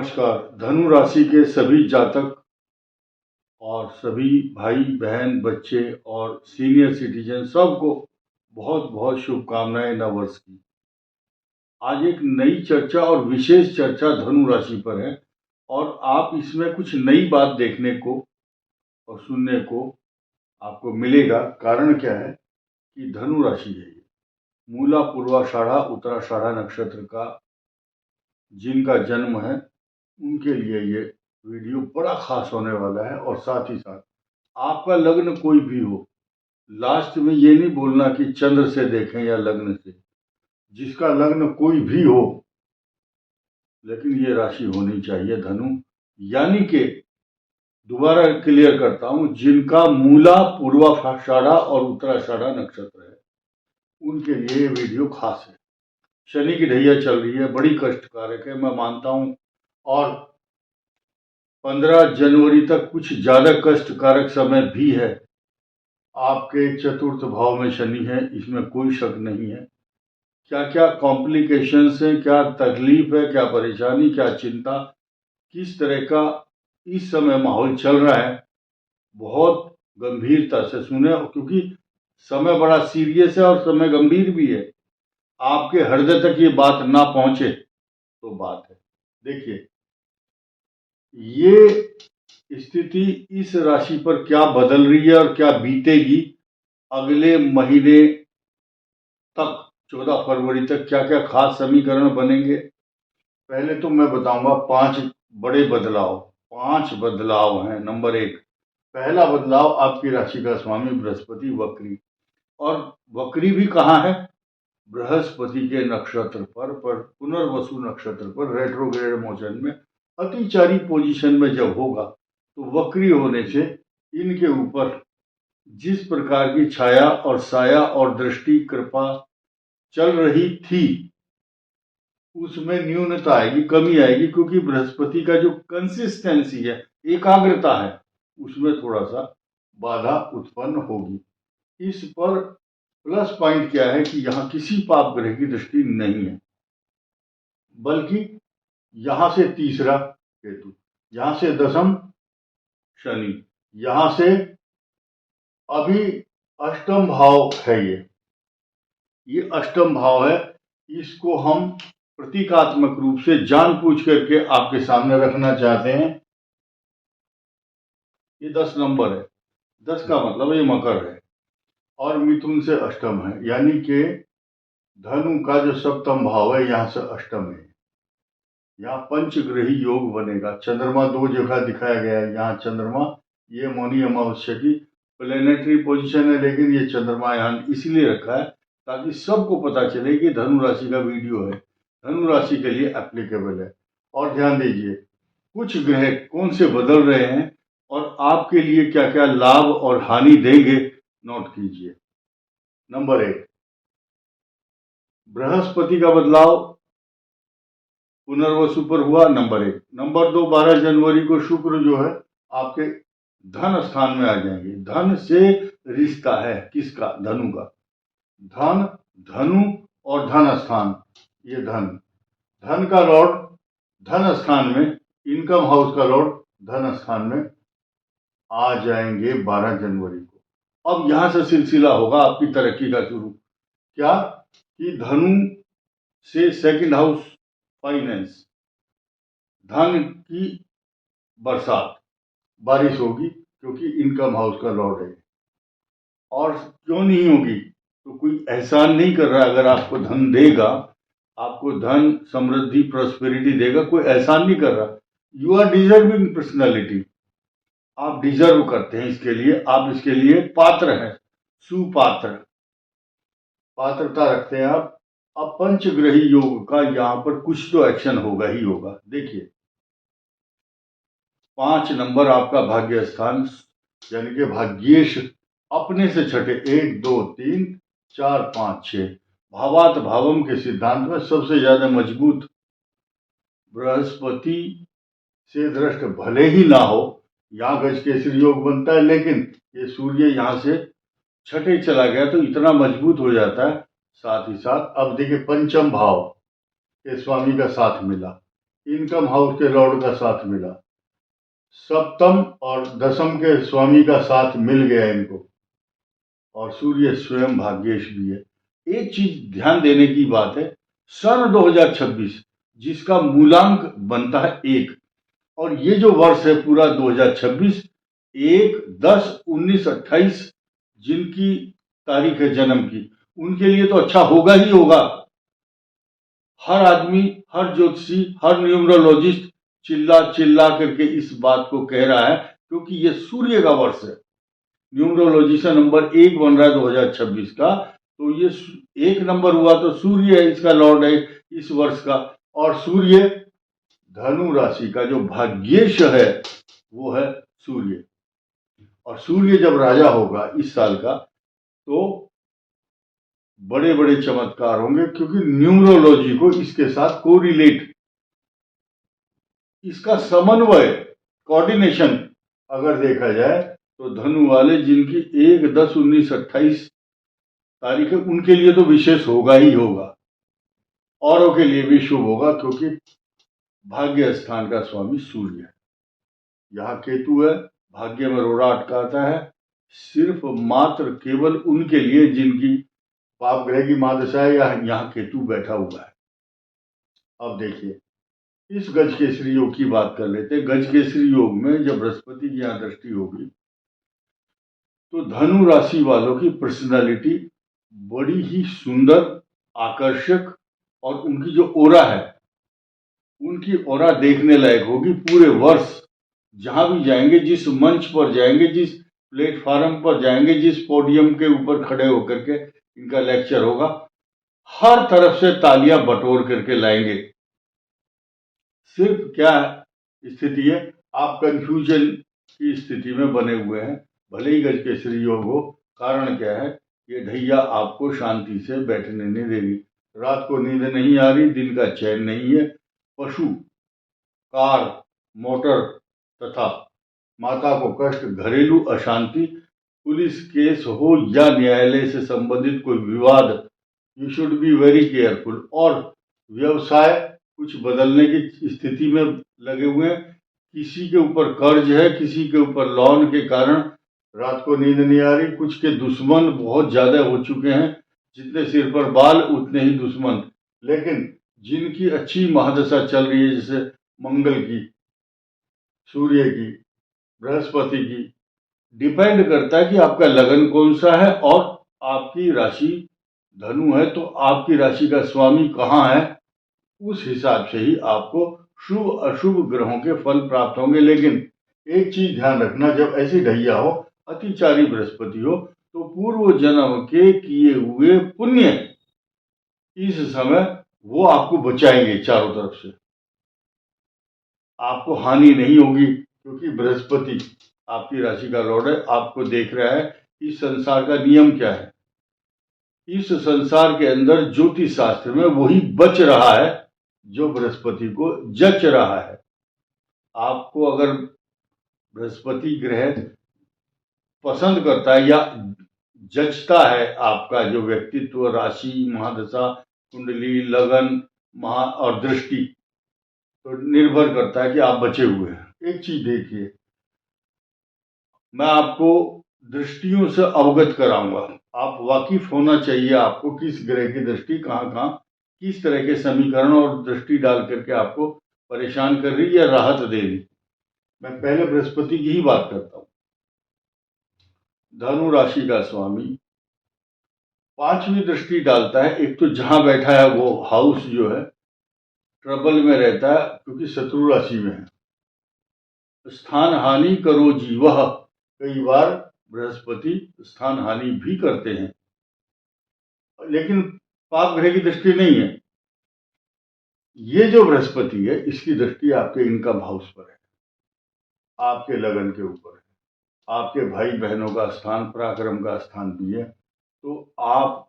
नमस्कार। धनु राशि के सभी जातक और सभी भाई बहन बच्चे और सीनियर सिटीजन सबको बहुत बहुत शुभकामनाएं नववर्ष की। आज एक नई चर्चा और विशेष चर्चा धनु राशि पर है और आप इसमें कुछ नई बात देखने को और सुनने को आपको मिलेगा। कारण क्या है कि धनु राशि है ये मूला पूर्वाषाढ़ा उत्तराषाढ़ा नक्षत्र का जिनका जन्म है उनके लिए ये वीडियो बड़ा खास होने वाला है। और साथ ही साथ आपका लग्न कोई भी हो, लास्ट में ये नहीं बोलना कि चंद्र से देखें या लग्न से, जिसका लग्न कोई भी हो लेकिन ये राशि होनी चाहिए धनु। यानी कि दोबारा क्लियर करता हूं, जिनका मूला पूर्वाषाढ़ा और उत्तराषाढ़ा नक्षत्र है उनके लिए ये वीडियो खास है। शनि की ढैया चल रही है, बड़ी कष्टकारक है मैं मानता हूं, और 15 जनवरी तक कुछ ज्यादा कष्टकारक समय भी है। आपके चतुर्थ भाव में शनि है, इसमें कोई शक नहीं है। क्या क्या कॉम्प्लिकेशंस हैं, क्या तकलीफ है, क्या परेशानी, क्या चिंता, किस तरह का इस समय माहौल चल रहा है, बहुत गंभीरता से सुने, क्योंकि समय बड़ा सीरियस है और समय गंभीर भी है। आपके हृदय तक ये बात ना पहुंचे तो बात है। देखिए, ये स्थिति इस राशि पर क्या बदल रही है और क्या बीतेगी अगले महीने तक, 14 फरवरी तक क्या क्या खास समीकरण बनेंगे। पहले तो मैं बताऊंगा 5 बड़े बदलाव। 5 बदलाव हैं। नंबर 1, पहला बदलाव, आपकी राशि का स्वामी बृहस्पति वक्री। और वक्री भी कहाँ है? बृहस्पति के नक्षत्र पर पुनर्वसु नक्षत्र पर रेट्रोग्रेड मोशन में अतिचारी पोजीशन में जब होगा तो वक्री होने से इनके ऊपर जिस प्रकार की छाया और साया और दृष्टि कृपा चल रही थी उसमें न्यूनता आएगी, कमी आएगी, क्योंकि बृहस्पति का जो कंसिस्टेंसी है, एकाग्रता है, उसमें थोड़ा सा बाधा उत्पन्न होगी। इस पर प्लस पॉइंट क्या है कि यहां किसी पाप ग्रह की दृष्टि नहीं है, बल्कि यहां से तीसरा केतु, यहां से दशम शनि, यहां से अभी अष्टम भाव है। ये अष्टम भाव है। इसको हम प्रतीकात्मक रूप से जानबूझ करके आपके सामने रखना चाहते हैं। ये 10 नंबर है। 10 का मतलब ये मकर है और मिथुन से अष्टम है, यानी कि धनु का जो सप्तम भाव है यहां से अष्टम है। यहाँ पंचग्रही योग बनेगा। चंद्रमा 2 जगह दिखाया गया है। यहाँ चंद्रमा, ये मौनी अमावस्या की प्लेनेटरी पोजीशन है, लेकिन ये चंद्रमा यहाँ इसलिए रखा है ताकि सबको पता चले कि धनु राशि का वीडियो है, धनु राशि के लिए एप्लीकेबल है। और ध्यान दीजिए कुछ ग्रह कौन से बदल रहे हैं और आपके लिए क्या क्या लाभ और हानि देंगे, नोट कीजिए। नंबर 1, बृहस्पति का बदलाव पुनर्वसु पर हुआ, नंबर 1। नंबर 2, 12 जनवरी को शुक्र जो है आपके धन स्थान में आ जाएंगे। धन से रिश्ता है किसका? धनु का। धन, धनु और धन स्थान, ये धन का लॉर्ड धन स्थान में, इनकम हाउस का लॉर्ड धन स्थान में आ जाएंगे 12 जनवरी को। अब यहां से सिलसिला होगा आपकी तरक्की का शुरू। क्या कि धनु से सेकंड हाउस फाइनेंस, धन की बरसात, बारिश होगी, क्योंकि इनकम हाउस का लॉर्ड है। और क्यों नहीं होगी? तो कोई एहसान नहीं कर रहा। अगर आपको धन देगा, आपको धन समृद्धि प्रॉस्पेरिटी देगा, कोई एहसान नहीं कर रहा। यू आर डिजर्विंग पर्सनैलिटी, आप डिजर्व करते हैं इसके लिए, आप इसके लिए पात्र हैं, सुपात्र, पात्रता रखते हैं आप। अब पंचग्रही योग का यहाँ पर कुछ तो एक्शन होगा ही होगा। देखिए 5 नंबर आपका भाग्य स्थान, यानी कि भाग्येश अपने से छठे, 1 2 3 4 5 6 भावात भावम के सिद्धांत में सबसे ज्यादा मजबूत बृहस्पति से दृष्ट भले ही ना हो, यहाँ गज केसरी योग बनता है, लेकिन ये सूर्य यहाँ से छठे चला गया तो इतना मजबूत हो जाता है। साथ ही साथ अब देखिए पंचम भाव के स्वामी का साथ मिला, इनकम हाउस के लॉर्ड का साथ मिला, सप्तम और दसम के स्वामी का साथ मिल गया इनको, और सूर्य स्वयं भाग्येश भी है। एक चीज ध्यान देने की बात है, सन 2026 जिसका मूलांक बनता है 1, और ये जो वर्ष है पूरा 2026, 1, 10, 19, 28 जिनकी तारीख है जन्म की, उनके लिए तो अच्छा होगा ही होगा। हर आदमी, हर ज्योतिषी, हर न्यूमरोलॉजिस्ट चिल्ला चिल्ला करके इस बात को कह रहा है, क्योंकि ये सूर्य का वर्ष है। न्यूमरोलॉजी से नंबर 1 बन रहा है 2026 का, तो ये 1 नंबर हुआ तो सूर्य है इसका लॉर्ड है इस वर्ष का, और सूर्य धनु राशि का जो भाग्येश है वो है सूर्य। और सूर्य जब राजा होगा इस साल का, तो बड़े बड़े चमत्कार होंगे, क्योंकि न्यूमरोलॉजी को इसके साथ कोरिलेट, इसका समन्वय, कोऑर्डिनेशन अगर देखा जाए तो धनु वाले जिनकी 1, 10, 19, 28 तारीख है, उनके लिए तो विशेष होगा ही होगा, औरों के लिए भी शुभ होगा, क्योंकि भाग्य स्थान का स्वामी सूर्य है। यहाँ केतु है, भाग्य में रोड़ा अटकाता है, सिर्फ मात्र केवल उनके लिए जिनकी पाप ग्रह की महादशा है या यहाँ केतु बैठा हुआ है। अब देखिए, इस गज केसरी योग की बात कर लेते हैं। गज केसरी योग में जब बृहस्पति की यहाँ दृष्टि होगी, तो धनु राशि वालों की पर्सनालिटी बड़ी ही सुंदर, आकर्षक, और उनकी जो ओरा है, उनकी ओरा देखने लायक होगी। पूरे वर्ष जहां भी जाएंगे, जिस मंच पर जाएंगे, जिस प्लेटफॉर्म पर जाएंगे, जिस पोडियम के ऊपर खड़े होकर के इनका लेक्चर होगा, हर तरफ से तालियां बटोर करके लाएंगे। सिर्फ क्या स्थिति है, आप कंफ्यूजन की स्थिति में बने हुए हैं। भले ही गज केसरी योग हो, कारण क्या है, ये ढैया आपको शांति से बैठने नहीं देगी। रात को नींद नहीं आ रही, दिन का चैन नहीं है। पशु, कार, मोटर तथा माता को कष्ट, घरेलू अशांति, पुलिस केस हो या न्यायालय से संबंधित कोई विवाद, you should be very careful. और व्यवसाय कुछ बदलने की स्थिति में लगे हुए हैं, किसी के ऊपर कर्ज है, किसी के ऊपर लोन के कारण रात को नींद नहीं आ रही। कुछ के दुश्मन बहुत ज्यादा हो चुके हैं, जितने सिर पर बाल उतने ही दुश्मन। लेकिन जिनकी अच्छी महादशा चल रही है, जैसे मंगल की, सूर्य की, बृहस्पति की, डिपेंड करता है कि आपका लगन कौन सा है, और आपकी राशि धनु है तो आपकी राशि का स्वामी कहाँ है, उस हिसाब से ही आपको शुभ अशुभ ग्रहों के फल प्राप्त होंगे। लेकिन एक चीज ध्यान रखना, जब ऐसी ढैया हो, अतिचारी बृहस्पति हो, तो पूर्व जन्म के किए हुए पुण्य इस समय वो आपको बचाएंगे चारों तरफ से, आपको हानि नहीं होगी, क्योंकि बृहस्पति आपकी राशि का लॉर्ड है, आपको देख रहा है। इस संसार का नियम क्या है, इस संसार के अंदर ज्योतिष शास्त्र में वही बच रहा है जो बृहस्पति को जच रहा है। आपको अगर बृहस्पति ग्रह पसंद करता है या जचता है, आपका जो व्यक्तित्व, राशि, महादशा, कुंडली, लगन, महा और दृष्टि, तो निर्भर करता है कि आप बचे हुए हैं। एक चीज देखिए, मैं आपको दृष्टियों से अवगत कराऊंगा, आप वाकिफ होना चाहिए आपको किस ग्रह की दृष्टि कहाँ कहाँ किस तरह के समीकरण और दृष्टि डाल करके आपको परेशान कर रही है या राहत दे रही। मैं पहले बृहस्पति की ही बात करता हूं। धनु राशि का स्वामी 5वीं दृष्टि डालता है। एक तो जहां बैठा है वो हाउस जो है ट्रबल में रहता है, क्योंकि शत्रु राशि में है। स्थान हानि करो जीवः, कई बार बृहस्पति स्थान हानि भी करते हैं, लेकिन पाप ग्रह की दृष्टि नहीं है। ये जो बृहस्पति है, इसकी दृष्टि आपके इनकम हाउस पर है, आपके लगन के ऊपर है, आपके भाई बहनों का स्थान, पराक्रम का स्थान भी है। तो आप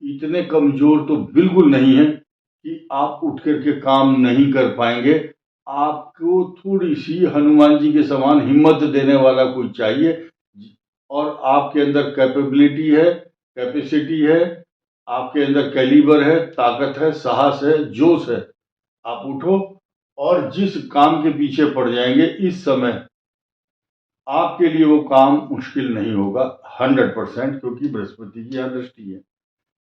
इतने कमजोर तो बिल्कुल नहीं है कि आप उठ करके काम नहीं कर पाएंगे। आपको थोड़ी सी हनुमान जी के समान हिम्मत देने वाला कोई चाहिए, और आपके अंदर कैपेबिलिटी है, कैपेसिटी है, आपके अंदर कैलिबर है, ताकत है, साहस है, जोश है। आप उठो और जिस काम के पीछे पड़ जाएंगे इस समय आपके लिए वो काम मुश्किल नहीं होगा 100%, क्योंकि बृहस्पति की यहाँ दृष्टि है।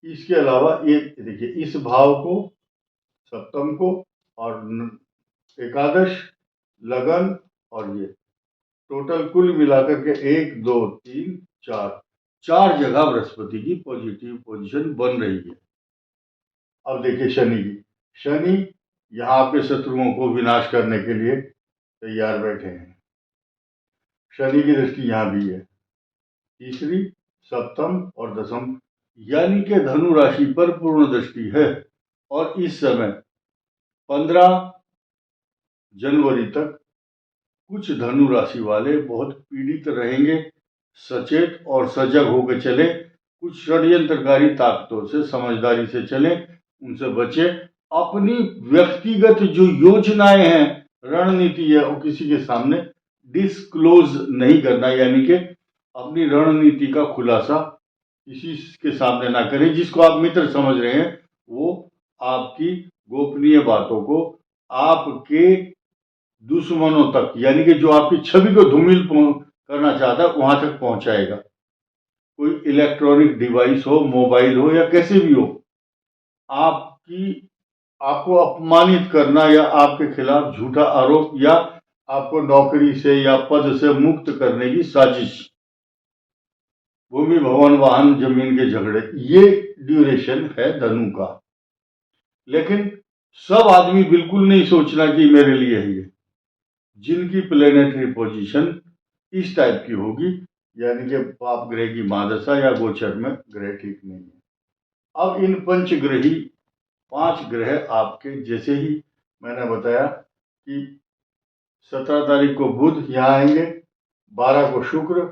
इसके अलावा एक देखिए, इस भाव को, सप्तम को और एकादश, लगन और ये टोटल कुल मिलाकर के 1 2 3 4 जगह बृहस्पति की पॉजिटिव पोजीशन बन रही है। अब देखिए शनि की, शनि यहाँ आपके शत्रुओं को विनाश करने के लिए तैयार बैठे हैं। शनि की दृष्टि यहाँ भी है, तीसरी, सप्तम और दसम, यानी कि धनु राशि पर पूर्ण दृष्टि है। और इस समय 15 जनवरी तक कुछ धनु राशि वाले बहुत पीड़ित रहेंगे। सचेत और सजग होकर चले, कुछ षड्यंत्रकारी ताकतों से समझदारी से चले, उनसे बचे। अपनी व्यक्तिगत जो योजनाएं हैं, रणनीति है, वो किसी के सामने डिस्क्लोज नहीं करना, यानी कि अपनी रणनीति का खुलासा किसी के सामने ना करें। जिसको आप मित्र समझ रहे हैं वो आपकी गोपनीय बातों को आपके दुश्मनों तक, यानी कि जो आपकी छवि को धूमिल करना चाहता है, वहां तक पहुंचाएगा। कोई इलेक्ट्रॉनिक डिवाइस हो, मोबाइल हो या कैसे भी हो, आपको अपमानित करना या आपके खिलाफ झूठा आरोप या आपको नौकरी से या पद से मुक्त करने की साजिश, भूमि भवन वाहन जमीन के झगड़े, ये ड्यूरेशन है धनु का। लेकिन सब आदमी बिल्कुल नहीं सोचना कि मेरे लिए है ये। जिनकी प्लेनेटरी पोजीशन इस टाइप की होगी, यानी कि पाप ग्रह की महादशा या गोचर में ग्रह ठीक नहीं है। अब इन पंचग्रही 5 ग्रह आपके, जैसे ही मैंने बताया कि 17 तारीख को बुध यहाँ आएंगे, 12 को शुक्र,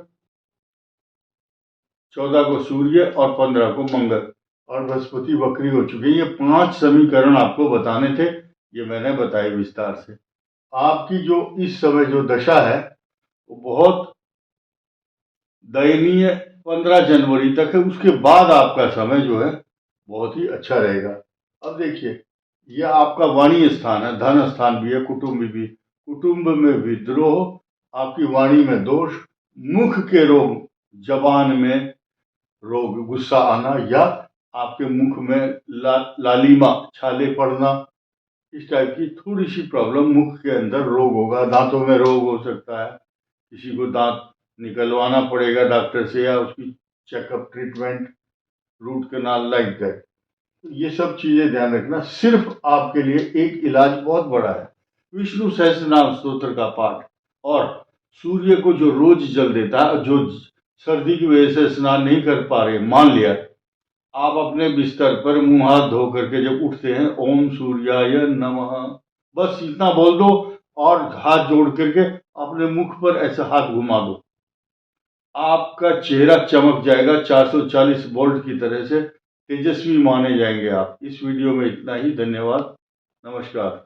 14 को सूर्य और 15 को मंगल, और बृहस्पति वक्री हो चुके हैं। ये 5 समीकरण आपको बताने थे, ये मैंने बताए विस्तार से। आपकी जो इस समय जो दशा है वो बहुत दयनीय 15 जनवरी तक है। उसके बाद आपका समय जो है बहुत ही अच्छा रहेगा। अब देखिए, यह आपका वाणी स्थान है, धन स्थान भी है, कुटुंब भी। कुटुंब में विद्रोह, आपकी वाणी में दोष, मुख के रोग, जबान में रोग, गुस्सा आना या आपके मुख में लालिमा, छाले पड़ना, इस टाइप की थोड़ी सी प्रॉब्लम, मुख के अंदर रोग होगा। दांतों में रोग हो सकता है, किसी को दांत निकलवाना पड़ेगा डॉक्टर से या उसकी checkup, treatment, root canal, like that. ये सब चीजें ध्यान रखना। सिर्फ आपके लिए एक इलाज बहुत बड़ा है, विष्णु सहस्त्रनाम स्तोत्र का पाठ। और सूर्य को जो रोज जल देता है, जो सर्दी की वजह से स्नान नहीं कर पा रहे, मान लिया आप अपने बिस्तर पर मुंह हाथ धो करके जब उठते हैं, ओम सूर्याय नमः, बस इतना बोल दो और हाथ जोड़ करके अपने मुख पर ऐसा हाथ घुमा दो, आपका चेहरा चमक जाएगा 440 वोल्ट की तरह से, तेजस्वी माने जाएंगे आप। इस वीडियो में इतना ही। धन्यवाद, नमस्कार।